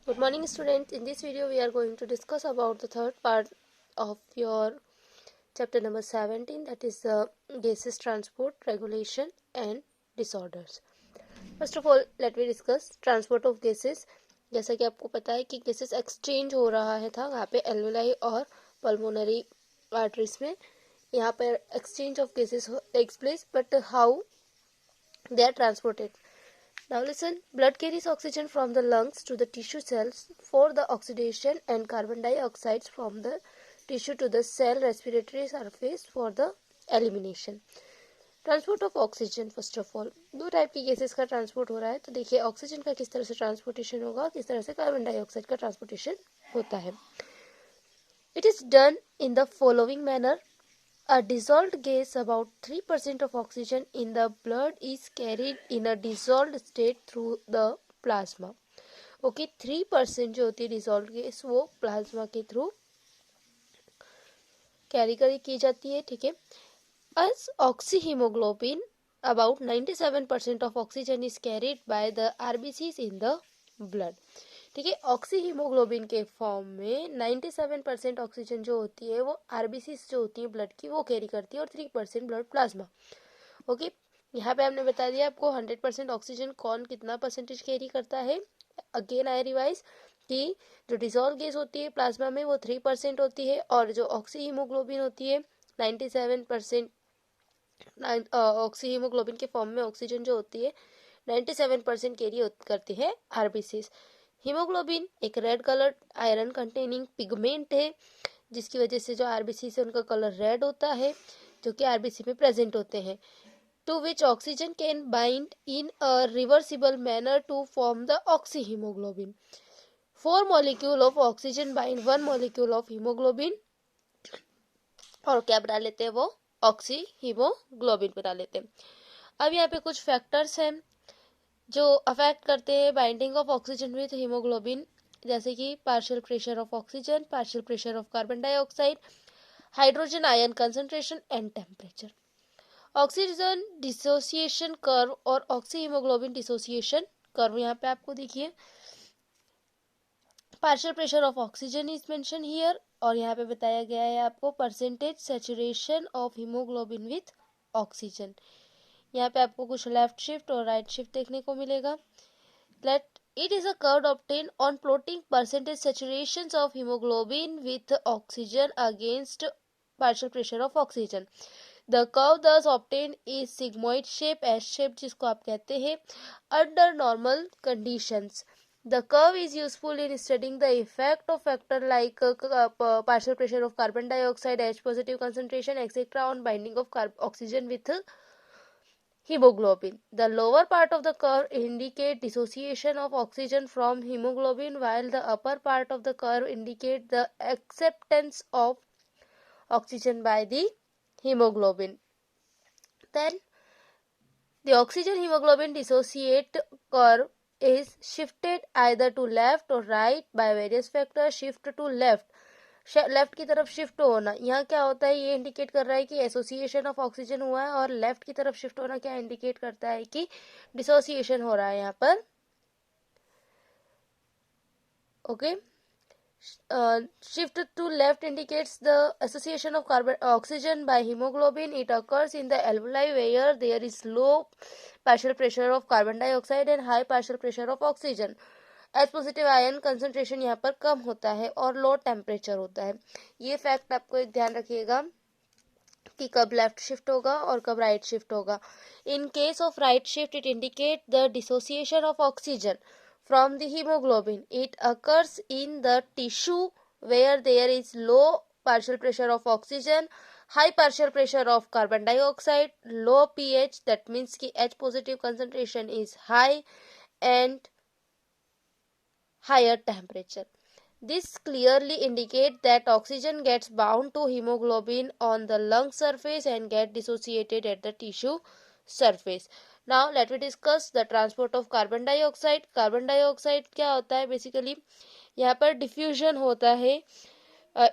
Good morning students. In this video we are going to discuss about the third part of your chapter number 17, that is the gases transport, regulation and disorders. First of all let me discuss transport of gases. जैसा कि आपको पता है कि gases exchange हो रहा है था यहाँ पे alveoli और pulmonary arteries में. यहाँ पर exchange of gases takes place, but how they are transported. Now listen, blood carries oxygen from the lungs to the tissue cells for the oxidation and carbon dioxide from the tissue to the cell respiratory surface for the elimination. Transport of oxygen, first of all दो type की gases का transport हो रहा है. तो देखिए oxygen का किस तरह से ट्रांसपोर्टेशन होगा, किस तरह से कार्बन डाइऑक्साइड का ट्रांसपोर्टेशन होता है. It is done in the following manner. A dissolved gas, about 3% of oxygen in the blood, is carried in a dissolved state through the plasma. Okay, 3% जो होती है dissolved gas वो plasma के through carry की जाती है. ठीक है. As oxyhemoglobin, about 97% of oxygen is carried by the RBCs in the blood. ठीक है. ऑक्सी हीमोग्लोबिन के फॉर्म में 97% ऑक्सीजन जो होती है वो आरबीसीज जो होती है ब्लड की वो कैरी करती है और 3% ब्लड प्लाज्मा. ओके, यहाँ पे हमने बता दिया आपको 100% ऑक्सीजन कौन कितना परसेंटेज कैरी करता है. अगेन आई रिवाइज कि जो डिजोल्व गैस होती है प्लाज्मा में वो 3% होती है और जो ऑक्सी हीमोग्लोबिन होती है 97%. ऑक्सी हीमोग्लोबिन के फॉर्म में ऑक्सीजन जो होती है 97% कैरी करती है आरबीसीज. हीमोग्लोबिन एक red colour iron containing pigment है जिसकी वजह से जो आरबीसी से उनका कलर रेड होता है जो कि आरबीसी में प्रेजेंट होते हैं. To which oxygen can bind in a reversible manner to form the oxy haemoglobin. 4 molecule of oxygen bind 1 molecule of haemoglobin और क्या बना लेते हैं वो ऑक्सी हीमोग्लोबिन बना लेते हैं. अब यहाँ पे कुछ फैक्टर्स हैं जो अफेक्ट करते हैं binding of oxygen with haemoglobin, जैसे कि partial pressure of oxygen, partial pressure of carbon dioxide, hydrogen ion concentration and temperature. Oxygen dissociation curve और ऑक्सी हीमोग्लोबिन डिसोसिएशन कर्व यहाँ पे आपको देखिए. Partial pressure of oxygen is mention here और यहाँ पे बताया गया है आपको percentage saturation of haemoglobin with oxygen. यहाँ पे आपको कुछ लेफ्ट शिफ्ट और राइट शिफ्ट देखने को मिलेगा. Let it is a curve obtain on plotting percentage saturations of haemoglobin with oxygen against partial pressure of oxygen. The curve thus obtain is sigmoid shape, S shape जिसको आप कहते हैं, under normal conditions. The curve is useful in studying the effect of factor like partial pressure of carbon dioxide, H positive concentration, etc. on binding of oxygen with hemoglobin. The lower part of the curve indicate dissociation of oxygen from hemoglobin, while the upper part of the curve indicate the acceptance of oxygen by the hemoglobin. Then the oxygen hemoglobin dissociate curve is shifted either to left or right by various factors. Shift to left की तरफ shift होना, यहाँ क्या होता है ये indicate कर रहा है कि एसोसिएशन ऑफ ऑक्सीजन हुआ है, और लेफ्ट की तरफ शिफ्ट होना क्या इंडिकेट करता है कि डिसोसिएशन हो रहा है यहाँ पर. Okay, shift to left indicates the association of oxygen by hemoglobin. It occurs in the alveoli where there is low partial pressure of carbon dioxide and high partial pressure of oxygen. H positive ion concentration यहाँ पर कम होता है और low temperature होता है. ये fact आपको एक ध्यान रखिएगा कि कब लेफ्ट शिफ्ट होगा और कब राइट शिफ्ट होगा. In case of right shift it indicate the dissociation of oxygen from the hemoglobin. It occurs in the tissue where there is low partial pressure of oxygen, high partial pressure of carbon dioxide, low pH, that means ki H positive concentration is high, and higher temperature. This clearly indicates that oxygen gets bound to hemoglobin on the lung surface and get dissociated at the tissue surface. Now let me discuss the transport of carbon dioxide. Carbon dioxide क्या होता है basically, यहाँ पर diffusion होता है.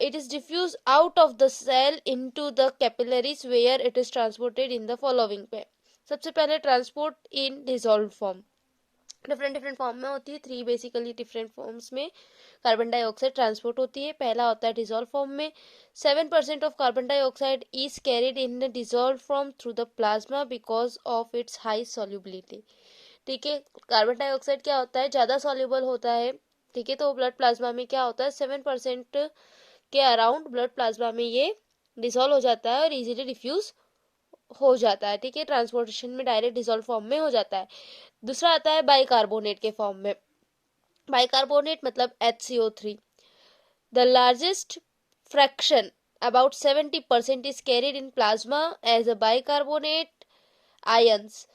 It is diffused out of the cell into the capillaries where it is transported in the following way. सबसे पहले transport in dissolved form. Different different form में होती है। 3 बेसिकली डिफरेंट फॉर्म्स में कार्बन डाइऑक्साइड ट्रांसपोर्ट होती है। पहला होता है डिजॉल्व फॉर्म में। 7% of carbon dioxide is carried in dissolve form through the plasma because of its high solubility. ठीक है, कार्बन डाइऑक्साइड क्या होता है, ज़्यादा सॉल्युबल होता है। ठीक है, तो ब्लड प्लाज्मा में क्या होता है, 7% के अराउंड ब्लड प्लाज्मा में ये डिसॉल्व हो जाता है और इजीली डिफ्यूज हो जाता है। ठीक है, ट्रांसपोर्टेशन में डायरेक्ट डिसॉल्व फॉर्म में हो जाता है। दूसरा आता है बाइकार्बोनेट के फॉर्म में। बाइकार्बोनेट मतलब HCO3। The largest fraction about 70% is carried in plasma as a bicarbonate ions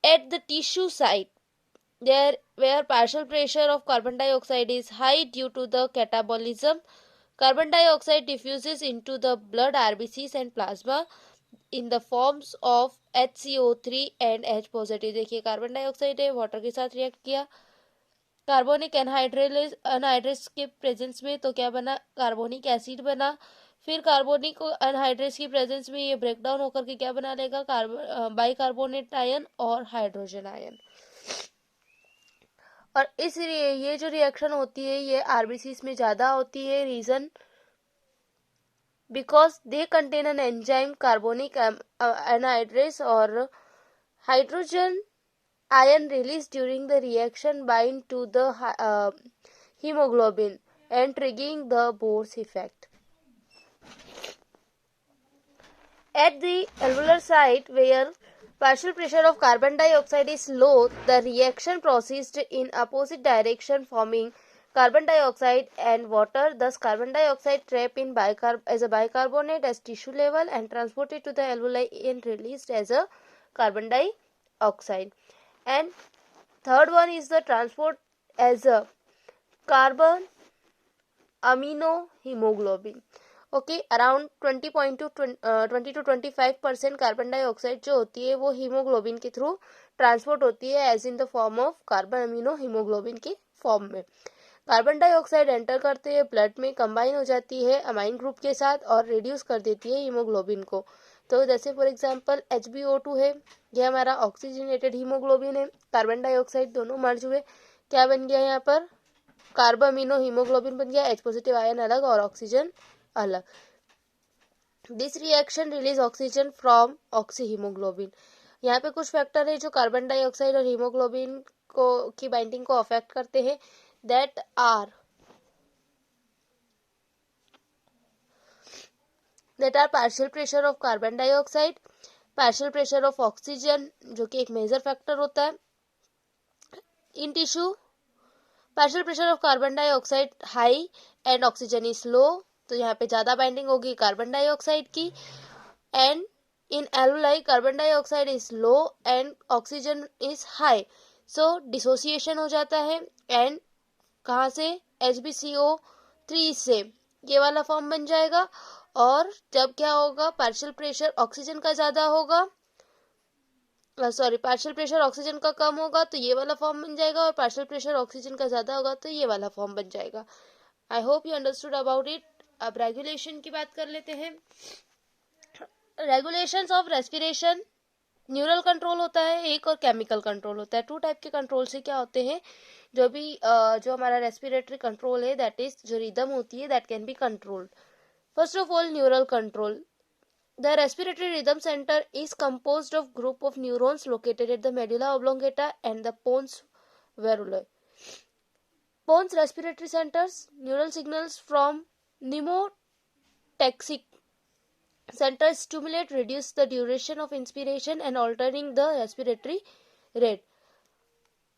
at the tissue site there where partial pressure of carbon dioxide is high due to the catabolism. Carbon dioxide diffuses into the blood, RBCs and plasma in the forms of HCO3 and H positive। देखिए carbon dioxide है, water के साथ react किया, carbonic anhydrase के presence में तो क्या बना, कार्बोनिक एसिड बना। फिर कार्बोनिक अनहाइड्रेस की प्रेजेंस में ये ब्रेक डाउन होकर के क्या बना लेगा, बाइकार्बोनेट आयन और हाइड्रोजन आयन। और इसलिए ये जो रिएक्शन होती है ये आरबीसीज में ज़्यादा होती है। Reason because they contain an enzyme carbonic anhydrase और hydrogen ion released during the reaction bind to the hemoglobin and triggering the Bohr's effect. At the alveolar site where partial pressure of carbon dioxide is low, the reaction proceeds in opposite direction forming carbon dioxide and water. Thus carbon dioxide trapped in as a bicarbonate as tissue level and transported to the alveoli and released as a carbon dioxide. And third one is the transport as a carbon amino hemoglobin. Okay, around 20 to 25% carbon dioxide जो होती है वो haemoglobin के through transport होती है as in the form of carbon amino haemoglobin के form में। Carbon dioxide enter करते हैं ब्लड में, कंबाइन हो जाती है अमाइन ग्रुप के साथ और रिड्यूस कर देती है हीमोग्लोबिन को। तो जैसे फॉर एग्जांपल HbO2 है, ये हमारा ऑक्सीजनेटेड हीमोग्लोबिन है, कार्बन डाइऑक्साइड दोनों मर्ज हुए, क्या बन गया यहाँ पर, कार्बामिनो हीमोग्लोबिन बन गया, H पॉजिटिव आयन अलग और ऑक्सीजन अलग। This reaction release oxygen from oxy haemoglobin. यहाँ पे कुछ फैक्टर है जो कार्बन डाइऑक्साइड और हीमोग्लोबिन को की बाइंडिंग को अफेक्ट करते हैं, that are partial pressure of carbon dioxide, partial pressure of oxygen जो कि एक मेजर फैक्टर होता है in tissue, partial pressure of carbon dioxide high and oxygen is low, तो यहाँ पे ज्यादा बाइंडिंग होगी कार्बन डाइऑक्साइड की। And in alveoli carbon dioxide is low and oxygen is high, so dissociation हो जाता है एंड कहाँ से, HbCO3 से ये वाला फॉर्म बन जाएगा। और जब क्या होगा, पार्शियल प्रेशर ऑक्सीजन का ज्यादा होगा, पार्शियल प्रेशर ऑक्सीजन का कम होगा तो ये वाला फॉर्म बन जाएगा, और पार्शियल प्रेशर ऑक्सीजन का ज्यादा होगा तो ये वाला फॉर्म बन जाएगा। I hope you understood about it. अब रेगुलेशन की बात कर लेते हैं। Regulations of respiration, neural control होता है एक और केमिकल कंट्रोल होता है। 2 टाइप के कंट्रोल से क्या होते हैं, जो हमारा रेस्पिरेटरी कंट्रोल है, दैट इज जो रिदम होती है that can be controlled. First of all neural control. The respiratory rhythm center is composed of group of neurons located at the medulla oblongata and the pons veruli. Pons respiratory centers, neural signals from pneumotaxic centers stimulate, reduce the duration of inspiration and altering the respiratory rate.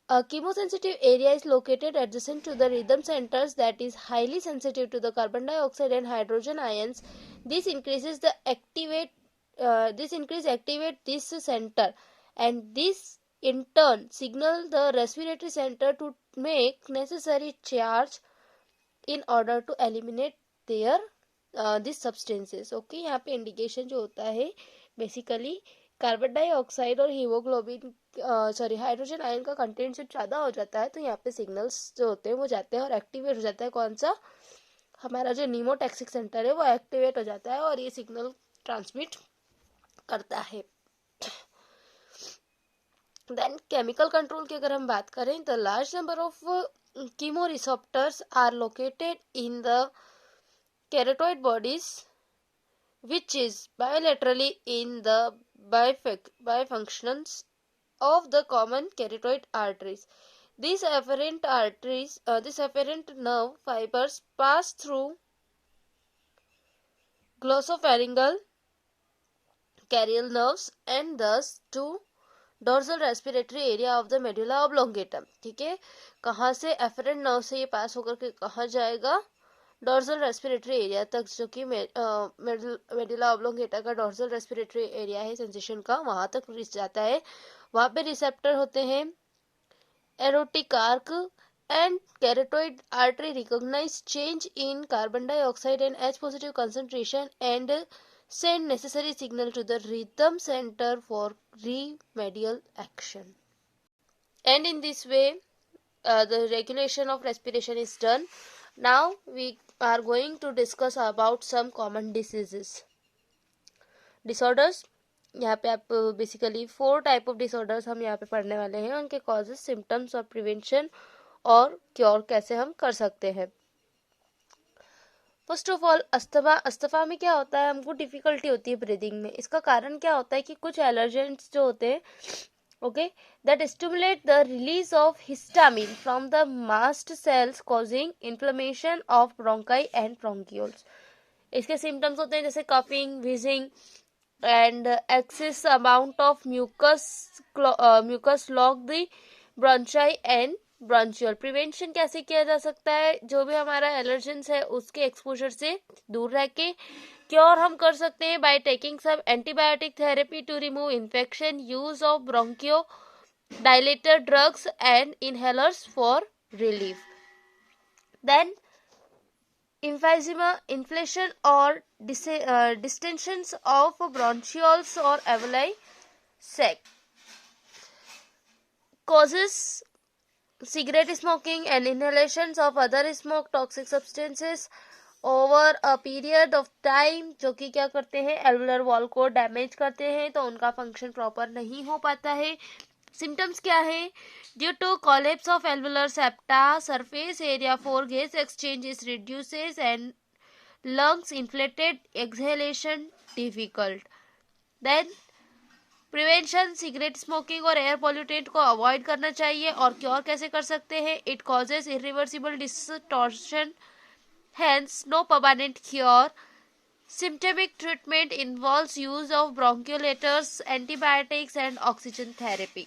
A chemosensitive area is located adjacent to the rhythm centers that is highly sensitive to the carbon dioxide and hydrogen ions. This increase activate this center, and this in turn signal the respiratory center to make necessary charge in order to eliminate their these substances. Okay, यहाँ पे indication जो होता है basically carbon dioxide और haemoglobin hydrogen ion का content जब ज़्यादा हो जाता है तो यहाँ पे सिग्नल्स जो होते हैं वो जाते हैं और एक्टिवेट हो जाता है कौन सा, हमारा जो नीमोटैक्सिक सेंटर है वो एक्टिवेट हो जाता है और ये सिग्नल ट्रांसमिट करता है। देन केमिकल कंट्रोल की अगर हम बात करें, the large number of chemoreceptors are located in the carotid bodies which is bilaterally in the bifunctions of the common carotid arteries. These afferent nerve fibers pass through glossopharyngeal carial nerves and thus to dorsal respiratory area of the medulla oblongata. ठीक है, कहाँ से efferent nerve से ये पास होकर के कहाँ जाएगा, डोर्सल रेस्पिरेटरी एरिया तक, जो कि मेडुला ऑब्लोंगेटा का डोर्सल रेस्पिरेटरी एरिया है सेंसेशन का, वहां तक रिच जाता है. वहां पे रिसेप्टर होते हैं aortic arch and carotid artery recognise change in carbon dioxide and H positive concentration and send necessary signal to the rhythm center for remedial action. And in this way, the regulation of respiration is done. Now we are going to discuss about some common diseases. Disorders, यहाँ पे आप basically 4 type of disorders हम यहाँ पे पढ़ने वाले हैं, उनके कॉजेज, सिम्टम्स और प्रिवेंशन और क्योर कैसे हम कर सकते हैं. फर्स्ट ऑफ ऑल, अस्थमा में क्या होता है, हमको डिफिकल्टी होती है ब्रीदिंग में. इसका कारण क्या होता है कि कुछ एलर्जेंट्स जो होते हैं, okay, that stimulate the release of histamine from the mast cells causing inflammation of bronchi and bronchioles. इसके सिम्टम्स होते हैं जैसे coughing, wheezing and excess amount of mucus lock the bronchi and bronchial. Prevention कैसे किया जा सकता है, जो भी हमारा एलर्जेंस है उसके एक्सपोजर से दूर रह के. क्योर हम कर सकते हैं by taking some antibiotic therapy to remove infection, use of bronchodilator drugs and inhalers for relief. Then emphysema, inflation or distensions of bronchioles or alveoli sac. Causes cigarette smoking and inhalations of other smoke toxic substances over a period of time, जो कि क्या करते हैं, alveolar wall को damage करते हैं, तो उनका फंक्शन प्रॉपर नहीं हो पाता है. सिम्टम्स क्या है, due to collapse of alveolar septa, surface area for gas exchanges reduces and lungs inflated, exhalation difficult. Then prevention, cigarette smoking और एयर पॉल्यूटेंट को अवॉइड करना चाहिए. और क्योर कैसे कर सकते हैं, it causes irreversible distortion, hence no permanent cure. Symptomatic treatment involves use of bronchodilators, antibiotics and oxygen therapy.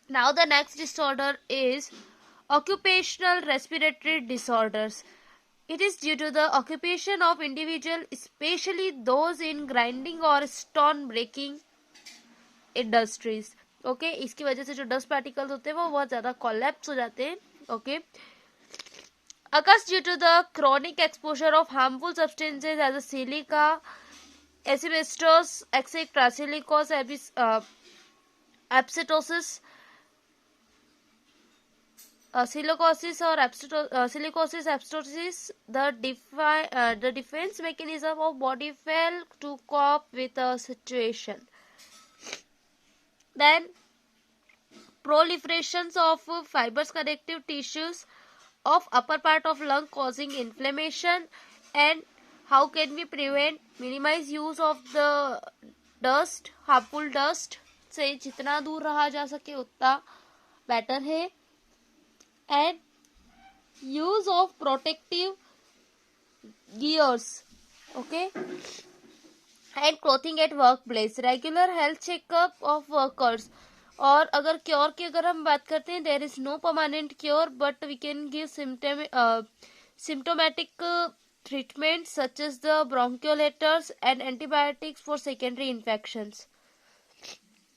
Now the next disorder is occupational respiratory disorders. It is due to the occupation of individual, especially those in grinding or stone breaking industries. Okay, इसकी वजह से जो dust particles होते हैं वो बहुत ज़्यादा collapse हो जाते हैं. Okay, occurs due to the chronic exposure of harmful substances as a silica, asbestos, etc. Abscessosis, silicosis or silicosis, abscessosis. The defense mechanism of body fail to cope with a situation. Then proliferations of fibrous connective tissues of upper part of lung causing inflammation. And how can we prevent, minimize use of the dust, harmful dust से जितना दूर रहा जा सके उतना better है. And use of protective gears, okay, and clothing at workplace, regular health checkup of workers. और अगर क्योर की अगर हम बात करते हैं, there is no permanent cure but we can give symptomatic treatment such as the bronchodilators and antibiotics for secondary infections.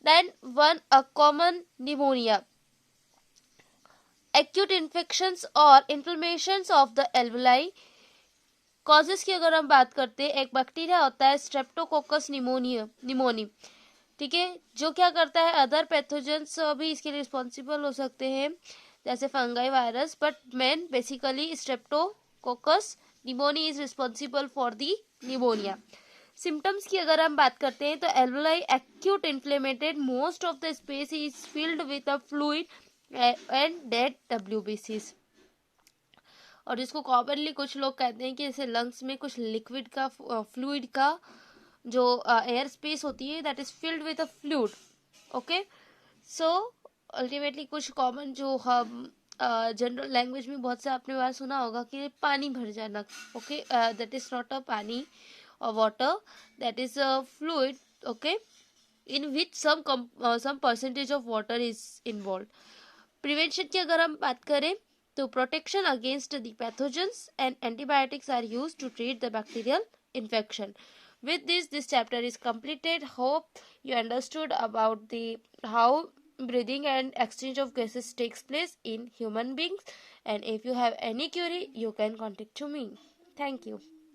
Then one a common pneumonia, acute infections और inflammations of the alveoli. Causes की अगर हम बात करते हैं, एक bacteria होता है स्ट्रेप्टोकोकस निमोनी, ठीक है, जो क्या करता है, अदर पैथोजेंस भी इसके लिए रिस्पॉन्सिबल हो सकते हैं जैसे fungi, virus, but main basically streptococcus pneumoniae is responsible for the pneumonia. Symptoms की अगर हम बात करते हैं तो alveoli acute inflamed, most of the space is filled with a fluid and dead WBCs। और जिसको कॉमनली कुछ लोग कहते हैं कि जैसे लंग्स में कुछ लिक्विड का फ्लूइड का जो एयर स्पेस होती है that is filled with a fluid. Okay, so ultimately कुछ कॉमन जो हम जनरल लैंग्वेज में बहुत से आपने बार सुना होगा कि पानी भर जाना। Okay, that is not a पानी और water, that is a fluid. Okay, in which some percentage of water is involved। Prevention की अगर हम बात करें तो protection against the pathogens and antibiotics are used to treat the bacterial infection. With this chapter is completed. Hope you understood about the how breathing and exchange of gases takes place in human beings. And if you have any query, you can contact to me. Thank you.